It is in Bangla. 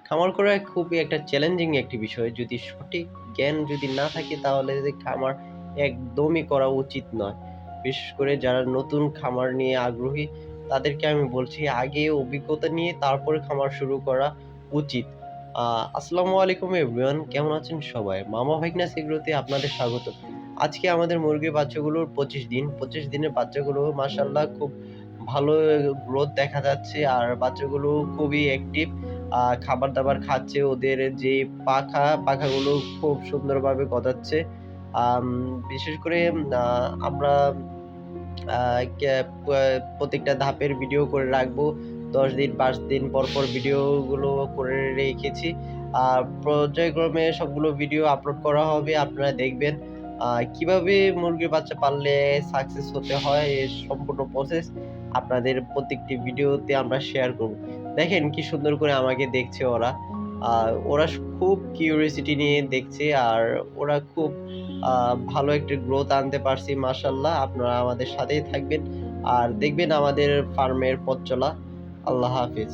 খামার করা খুবই একটা চ্যালেঞ্জিং একটি বিষয়। যদি সঠিক জ্ঞান যদি না থাকে তাহলে যে খামার একদমই করা উচিত নয়। বিশেষ করে যারা নতুন খামার নিয়ে আগ্রহী তাদেরকে আমি বলছি আগে অভিজ্ঞতা নিয়ে তারপরে খামার শুরু করা উচিত। আ আসসালামু আলাইকুম এভরিওয়ান, কেমন আছেন সবাই? মামা ভাগনাস এগ্রোতে আপনাদের স্বাগত। আজকে আমাদের মুরগির বাচ্চাগুলোর ২৫ দিন। ২৫ দিনের বাচ্চাগুলো মাশাআল্লাহ খুব ভালো গ্রোথ দেখা যাচ্ছে আর বাচ্চাগুলো খুবই অ্যাক্টিভ। খাবার-দাবার খাচ্ছে। ওদের যে পাখাগুলো খুব সুন্দরভাবে গজাচ্ছে। আম বিশেষ করে আমরা আ ক্যা পা প্রত্যেকটা ধাপের ভিডিও করে রাখবো। ১০ দিন, ৫ দিন পর ভিডিওগুলো করে রেখেছি। পর্যায়ক্রমে সবগুলো ভিডিও আপলোড করা হবে। আপনারা দেখবেন আ কিভাবে মুরগির বাচ্চা পাললে সাকসেস হতে হয় এর সম্পূর্ণ প্রসেস আপনাদের প্রত্যেকটি ভিডিওতে আমরা শেয়ার করব। দেখেন কি সুন্দর করে আমাকে দেখছে ওরা। আ ওরা খুব কিউরিওসিটি নিয়ে দেখছে আর ওরা খুব আ ভালো একটা গ্রোথ আনতে পারছি মাশাআল্লাহ। আপনারা আমাদের সাথেই থাকবেন। আর দেখবেন আমাদের ফার্মের পথ চলা। আল্লাহ হাফেজ।